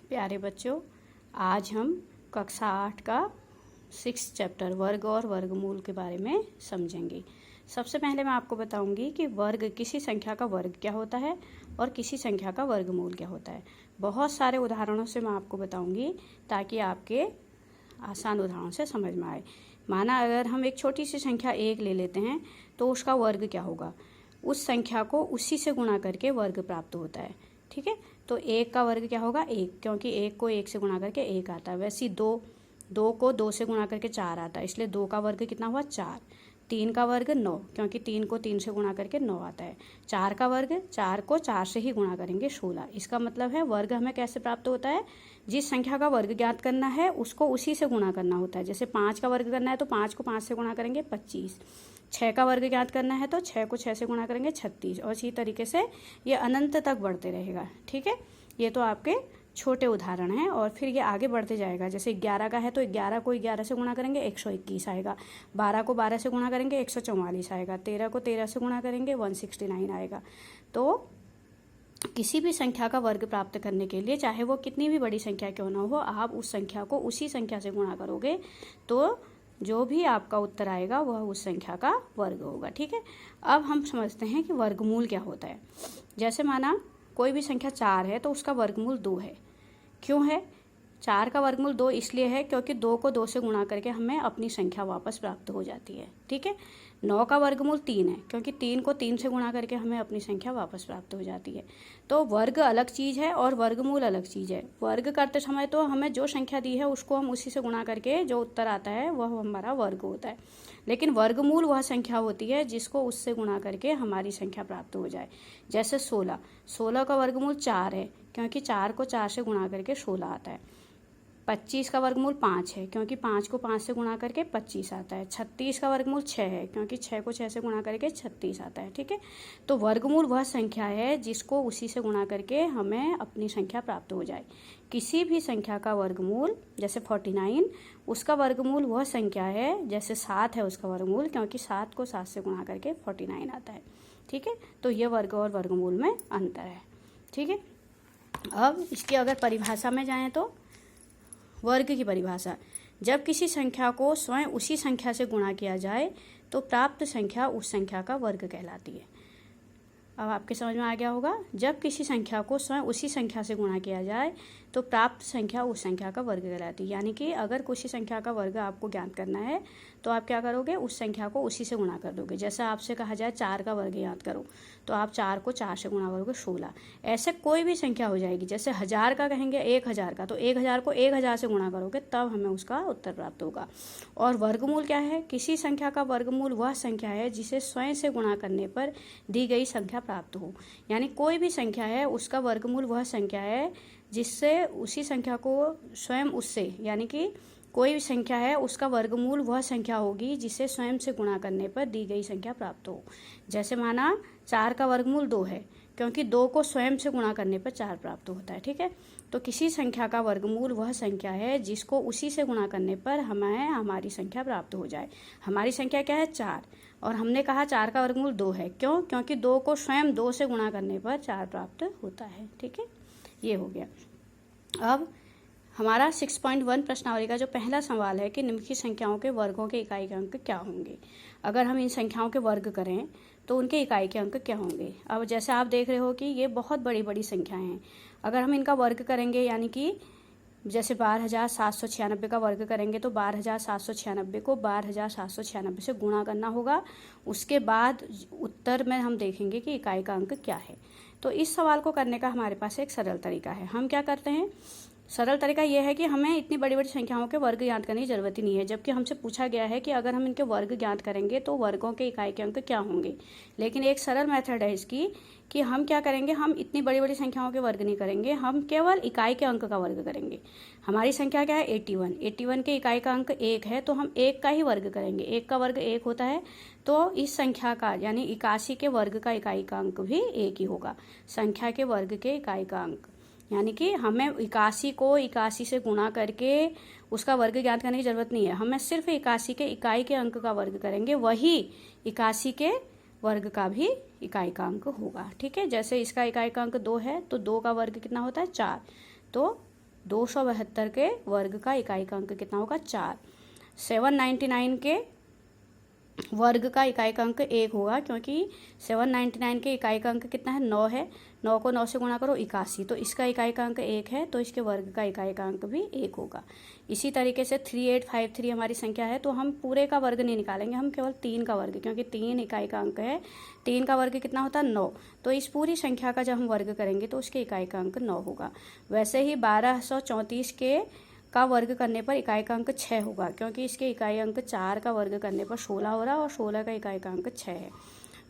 प्यारे बच्चों, आज हम कक्षा 8 का 6 चैप्टर वर्ग और वर्गमूल के बारे में समझेंगे। सबसे पहले मैं आपको बताऊंगी कि वर्ग, किसी संख्या का वर्ग क्या होता है और किसी संख्या का वर्गमूल क्या होता है। बहुत सारे उदाहरणों से मैं आपको बताऊंगी ताकि आपके आसान उदाहरणों से समझ में आए। माना अगर हम एक छोटी सी संख्या 1 ले लेते हैं तो उसका वर्ग क्या होगा। उस संख्या को उसी से गुणा करके वर्ग प्राप्त होता है। ठीक है, तो 1 का वर्ग क्या होगा 1, क्योंकि 1 को 1 से गुणा करके 1 आता है। वैसे ही 2 को 2 से गुणा करके 4 आता है, इसलिए 2 का वर्ग कितना हुआ 4। 3 का वर्ग 9, क्योंकि 3 को 3 से गुणा करके 9 आता है। 4 का वर्ग 4 को 4 से ही गुणा करेंगे 16। इसका मतलब है वर्ग हमें कैसे प्राप्त होता है, जिस संख्या का वर्ग ज्ञात करना है उसको उसी से गुणा करना होता है। जैसे 5 का वर्ग करना है तो 5 को 5 से गुणा करेंगे 25। 6 का वर्ग ज्ञात करना है तो 6 को 6 से गुणा करेंगे 36, और इसी तरीके से ये अनंत तक बढ़ते रहेगा। ठीक है, ये तो आपके छोटे उदाहरण हैं और फिर ये आगे बढ़ते जाएगा। जैसे 11 का है तो 11 को 11 से गुणा करेंगे 121 आएगा। 12 को 12 से गुणा करेंगे 144 आएगा। 13 को 13 से गुणा करेंगे 169 आएगा। तो किसी भी संख्या का वर्ग प्राप्त करने के लिए, चाहे वो कितनी भी बड़ी संख्या क्यों ना हो, आप उस संख्या को उसी संख्या से गुणा करोगे तो जो भी आपका उत्तर आएगा वह उस संख्या का वर्ग होगा। ठीक है, अब हम समझते हैं कि वर्गमूल क्या होता है। जैसे माना कोई भी संख्या 4 है तो उसका वर्गमूल 2 है। क्यों है 4 का वर्गमूल 2? इसलिए है क्योंकि 2 को 2 से गुणा करके हमें अपनी संख्या वापस प्राप्त हो जाती है। ठीक है, 9 का वर्गमूल 3 है, क्योंकि 3 को 3 से गुणा करके हमें अपनी संख्या वापस प्राप्त हो जाती है। तो वर्ग अलग चीज़ है और वर्गमूल अलग चीज़ है। वर्ग करते समय तो हमें जो संख्या दी है उसको हम उसी से गुणा करके जो उत्तर आता है वह हमारा वर्ग होता है। लेकिन वर्गमूल वह संख्या होती है जिसको उससे गुणा करके हमारी संख्या प्राप्त हो जाए। जैसे 16 का वर्गमूल 4 है, क्योंकि 4 को 4 से गुणा करके 16 आता है। 25 का वर्गमूल 5 है, क्योंकि 5 को 5 से गुणा करके 25 आता है। 36 का वर्गमूल 6 है, क्योंकि 6 को 6 से गुणा करके 36 आता है। ठीक है, तो वर्गमूल वह संख्या है जिसको उसी से गुणा करके हमें अपनी संख्या प्राप्त हो जाए। किसी भी संख्या का वर्गमूल, जैसे 49, उसका वर्गमूल वह संख्या है, जैसे 7 है उसका वर्गमूल, क्योंकि 7 को 7 से गुणा करके 49 आता है। ठीक है, तो यह वर्ग और वर्गमूल में अंतर है। ठीक है, अब इसकी अगर परिभाषा में जाएं तो वर्ग की परिभाषा, जब किसी संख्या को स्वयं उसी संख्या से गुणा किया जाए तो प्राप्त संख्या उस संख्या का वर्ग कहलाती है। अब आपके समझ में आ गया होगा, जब किसी संख्या को स्वयं उसी संख्या से गुणा किया जाए तो प्राप्त संख्या उस संख्या का वर्ग कहलाती है। यानी कि अगर किसी संख्या का वर्ग आपको ज्ञात करना है तो आप क्या करोगे, उस संख्या को उसी से गुणा कर दोगे। जैसे आपसे कहा जाए 4 का वर्ग याद करो, तो आप 4 को 4 से गुणा करोगे 16। ऐसे कोई भी संख्या हो जाएगी। जैसे 1000 का कहेंगे 1000 का, तो 1000 को 1000 से गुणा करोगे तब हमें उसका उत्तर प्राप्त होगा। और वर्गमूल क्या है, किसी संख्या का वर्गमूल वह संख्या है जिसे स्वयं से गुणा करने पर दी गई संख्या प्राप्त हो। यानी कोई भी संख्या है उसका वर्गमूल वह संख्या है जिससे उसी संख्या को स्वयं उससे, यानी कि कोई भी संख्या है उसका वर्गमूल वह संख्या होगी जिसे स्वयं से गुणा करने पर दी गई संख्या प्राप्त हो। जैसे माना 4 का वर्गमूल 2 है, क्योंकि 2 को स्वयं से गुणा करने पर 4 प्राप्त होता है। ठीक है, तो किसी संख्या का वर्गमूल वह संख्या है जिसको उसी से गुणा करने पर हमें हमारी संख्या प्राप्त हो जाए। हमारी संख्या क्या है 4, और हमने कहा 4 का वर्गमूल 2 है। क्यों? क्योंकि 2 को स्वयं 2 से गुणा करने पर 4 प्राप्त होता है। ठीक है, ये हो गया। अब हमारा 6.1 प्रश्नावली का जो पहला सवाल है कि निम्नलिखित संख्याओं के वर्गों के इकाई के अंक क्या होंगे। अगर हम इन संख्याओं के वर्ग करें तो उनके इकाई के अंक क्या होंगे। अब जैसे आप देख रहे हो कि ये बहुत बड़ी बड़ी संख्याएं हैं। अगर हम इनका वर्ग करेंगे, यानी कि जैसे 12,796 का वर्ग करेंगे तो 12,796 को 12,796 से गुणा करना होगा। उसके बाद उत्तर में हम देखेंगे कि इकाई का अंक क्या है। तो इस सवाल को करने का हमारे पास एक सरल तरीका है। हम क्या करते हैं, सरल तरीका यह है कि हमें इतनी बड़ी बड़ी संख्याओं के वर्ग ज्ञात करने की जरूरत ही नहीं है, जबकि हमसे पूछा गया है कि अगर हम इनके वर्ग ज्ञात करेंगे तो वर्गों के इकाई के अंक क्या होंगे। लेकिन एक सरल मेथड है इसकी कि हम क्या करेंगे, हम इतनी बड़ी बड़ी संख्याओं के वर्ग नहीं करेंगे, हम केवल इकाई के अंक का वर्ग करेंगे। हमारी संख्या क्या है 81 के इकाई का अंक 1 है, तो हम 1 का ही वर्ग करेंगे। 1 का वर्ग 1 होता है, तो इस संख्या का यानी 81 के वर्ग का इकाई का अंक भी 1 ही होगा। संख्या के वर्ग के इकाई का अंक, यानी कि हमें 81 को 81 से गुणा करके उसका वर्ग ज्ञात करने की जरूरत नहीं है। हमें सिर्फ 81 के इकाई के अंक का वर्ग करेंगे, वही 81 के वर्ग का भी इकाई का अंक होगा। ठीक है, जैसे इसका इकाई का अंक 2 है तो 2 का वर्ग कितना होता है 4, तो 272 के वर्ग का इकाई का अंक कितना होगा 4। 799 के वर्ग का इकाई का अंक 1 होगा, क्योंकि 799 के इकाई का अंक कितना है 9 है। 9 को 9 से गुणा करो 81, तो इसका इकाई का अंक 1 है, तो इसके वर्ग का इकाई का अंक भी 1 होगा। इसी तरीके से 3853 हमारी संख्या है, तो हम पूरे का वर्ग नहीं निकालेंगे, हम केवल 3 का वर्ग, क्योंकि 3 इकाई का अंक है। 3 का वर्ग कितना होता है 9, तो इस पूरी संख्या का जब हम वर्ग करेंगे तो उसके इकाई का अंक 9 होगा। वैसे ही 1234 के का वर्ग करने पर इकाई का अंक 6 होगा, क्योंकि इसके इकाई अंक 4 का वर्ग करने पर 16 हो रहा है और 16 का इकाई का अंक 6 है।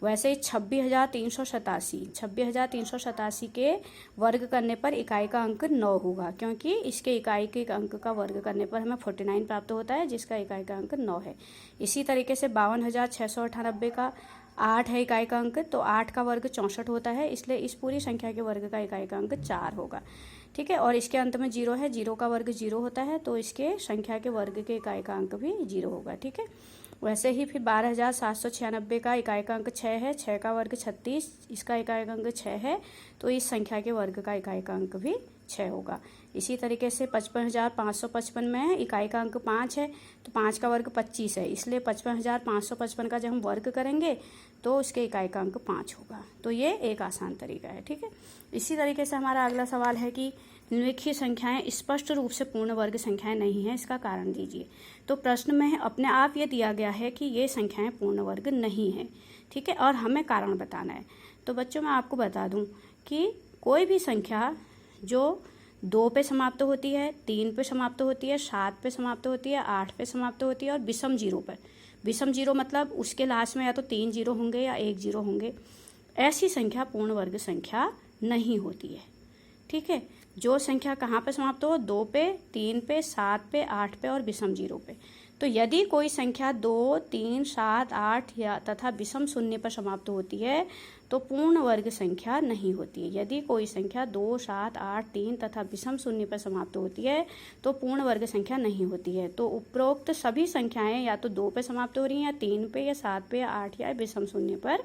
वैसे ही 26,387 के वर्ग करने पर इकाई का अंक 9 होगा, क्योंकि इसके इकाई के अंक का वर्ग करने पर हमें 49 प्राप्त होता है, जिसका इकाई का अंक 9 है। इसी तरीके से 52,698 का 8 है इकाई का अंक, तो 8 का वर्ग 64 होता है, इसलिए इस पूरी संख्या के वर्ग का इकाई का अंक 4 होगा। ठीक है, और इसके अंत में 0 है, 0 का वर्ग 0 होता है, तो इसके संख्या के वर्ग के इकाई का अंक भी 0 होगा। ठीक है, वैसे ही फिर 12,796 का इकाई का अंक 6 है, 6 का वर्ग 36, इसका इकाई का अंक 6 है, तो इस संख्या के वर्ग का इकाई का अंक भी 6 होगा। इसी तरीके से 55,555 में इकाई का अंक 5 है, तो 5 का वर्ग 25 है, इसलिए 55,555 का जब हम वर्ग करेंगे तो उसके इकाई का अंक 5 होगा। तो ये एक आसान तरीका है। ठीक है, इसी तरीके से हमारा अगला सवाल है कि निम्नलिखित संख्याएं स्पष्ट रूप से पूर्ण वर्ग संख्याएं नहीं हैं, इसका कारण दीजिए। तो प्रश्न में अपने आप ये दिया गया है कि ये संख्याएं पूर्ण वर्ग नहीं हैं। ठीक है, और हमें कारण बताना है। तो बच्चों मैं आपको बता दूं कि कोई भी संख्या जो 2 पे समाप्त होती है, 3 पे समाप्त होती है, 7 पे समाप्त होती है, 8 पे समाप्त होती है और विषम जीरो पर, विषम जीरो मतलब उसके लास्ट में या तो 3 जीरो होंगे या 1 जीरो होंगे, ऐसी संख्या पूर्ण वर्ग संख्या नहीं होती है। ठीक है, जो संख्या कहाँ पे समाप्त हो, 2 पे, 3 पे, 7 पे, 8 पे और विषम जीरो पे। तो यदि कोई संख्या 2, 3, 7, 8 या तथा विषम शून्य पर समाप्त होती है तो पूर्ण वर्ग संख्या नहीं होती है। यदि कोई संख्या 2, 7, 8, 3 तथा विषम शून्य पर समाप्त होती है तो पूर्ण वर्ग संख्या नहीं होती है। तो उपरोक्त सभी संख्याएं या तो 2 पे समाप्त हो रही हैं, या 3 पे, या 7 पे, या 8 या विषम शून्य पर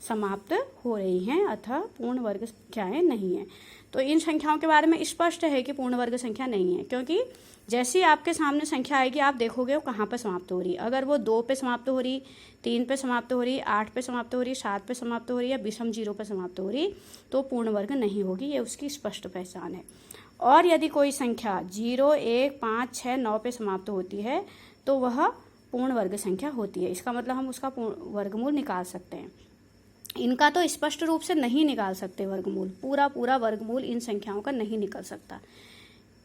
समाप्त हो रही हैं, अतः पूर्ण वर्ग संख्याएं नहीं है। तो इन संख्याओं के बारे में स्पष्ट है कि पूर्ण वर्ग संख्या नहीं है, क्योंकि जैसी आपके सामने संख्या आएगी आप देखोगे वो कहाँ पर समाप्त हो रही है। अगर वो 2 पे समाप्त हो रही, 3 पे समाप्त हो रही, 8 पे समाप्त हो रही, 7 पे समाप्त हो रही या विषम जीरो पे समाप्त हो रही तो पूर्ण वर्ग नहीं होगी, ये उसकी स्पष्ट पहचान है। और यदि कोई संख्या 0, 1, 5, 6, 9 पे समाप्त होती है तो वह पूर्ण वर्ग संख्या होती है। इसका मतलब हम उसका वर्गमूल निकाल सकते हैं। इनका तो स्पष्ट रूप से नहीं निकाल सकते वर्गमूल, पूरा वर्गमूल इन संख्याओं का नहीं निकल सकता,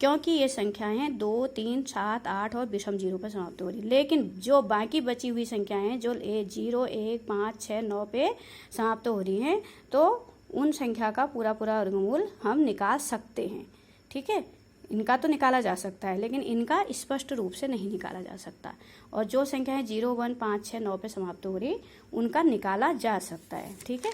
क्योंकि ये संख्याएं 2, 3, 7, 8 और विषम जीरो पर समाप्त हो रही। लेकिन जो बाकी बची हुई संख्याएं हैं जो 0, 1, 5, 6, 9 पे समाप्त हो रही हैं, तो उन संख्या का पूरा वर्गमूल हम निकाल सकते हैं। ठीक है, इनका तो निकाला जा सकता है, लेकिन इनका स्पष्ट रूप से नहीं निकाला जा सकता। और जो संख्याएं 0, 1, 5, 6, 9 पे समाप्त हो रही उनका निकाला जा सकता है। ठीक है,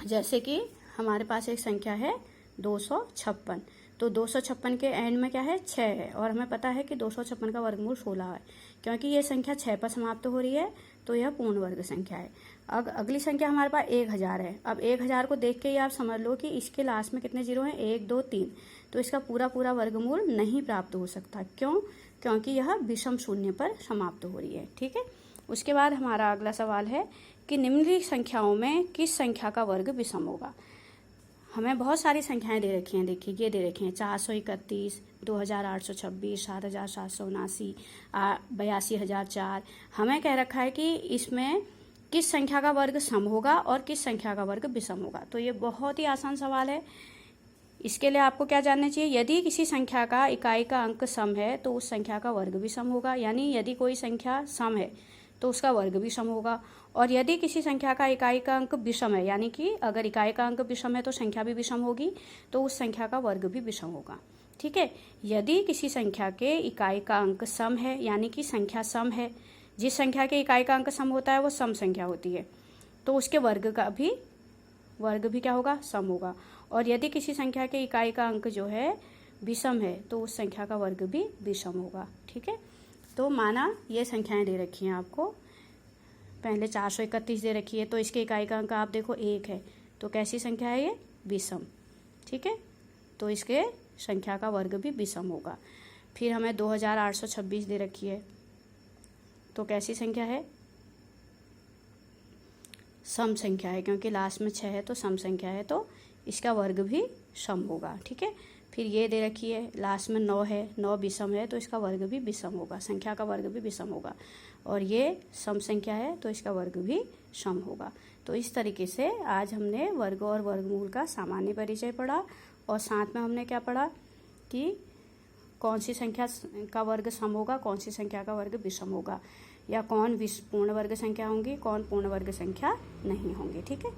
जैसे कि हमारे पास एक संख्या है 256, तो 256 के एंड में क्या है 6 है, और हमें पता है कि 256 का वर्गमूल 16 है। क्योंकि ये संख्या 6 पर समाप्त हो रही है तो यह पूर्ण वर्ग संख्या है। अब अगली संख्या हमारे पास 1000 है। अब 1000 को देख के ही आप समझ लो कि इसके लास्ट में कितने जीरो हैं, 1, 2, 3, तो इसका पूरा वर्गमूल नहीं प्राप्त हो सकता। क्यों? क्योंकि यह विषम शून्य पर समाप्त हो रही है। ठीक है, उसके बाद हमारा अगला सवाल है कि निम्नलिखित संख्याओं में किस संख्या का वर्ग विषम होगा। हमें बहुत सारी संख्याएं दे रखी हैं, देखिए ये दे रखी हैं 431, 2826, 7779, 82,004। हमें कह रखा है कि इसमें किस संख्या का वर्ग सम होगा और किस संख्या का वर्ग विषम होगा। तो ये बहुत ही आसान सवाल है। इसके लिए आपको क्या जानना चाहिए, यदि किसी संख्या का इकाई का अंक सम है तो उस संख्या का वर्ग भी सम होगा, यानी यदि कोई संख्या सम है तो उसका वर्ग भी सम होगा। और यदि किसी संख्या का इकाई का अंक विषम है, यानी कि अगर इकाई का अंक विषम है तो संख्या भी विषम होगी, तो उस संख्या का वर्ग भी विषम होगा। ठीक है, यदि किसी संख्या के इकाई का अंक सम है, यानी कि संख्या सम है, जिस संख्या के इकाई का अंक सम होता है वो सम संख्या होती है, तो उसके वर्ग भी क्या होगा, सम होगा। और यदि किसी संख्या के इकाई का अंक जो है विषम है तो उस संख्या का वर्ग भी विषम होगा। ठीक है, तो माना ये संख्याएं दे रखी हैं आपको, पहले 431 दे रखी है, तो इसके इकाई का अंक आप देखो 1 है, तो कैसी संख्या है ये, विषम। ठीक है, तो इसके संख्या का वर्ग भी विषम होगा। फिर हमें 2826 दे रखी है, तो कैसी संख्या है? सम संख्या है, क्योंकि लास्ट में 6 है तो सम संख्या है, तो इसका वर्ग भी सम होगा। ठीक है। फिर ये दे रखी है, लास्ट में 9 है, 9 विषम है तो इसका वर्ग भी विषम होगा, संख्या का वर्ग भी विषम होगा। और ये सम संख्या है तो इसका वर्ग भी सम होगा। तो इस तरीके से आज हमने वर्ग और वर्गमूल का सामान्य परिचय पढ़ा, और साथ में हमने क्या पढ़ा कि कौन सी संख्या का वर्ग सम होगा, कौन सी संख्या का वर्ग विषम होगा, या कौन पूर्ण वर्ग संख्या होंगी, कौन पूर्ण वर्ग संख्या नहीं होंगी। ठीक है।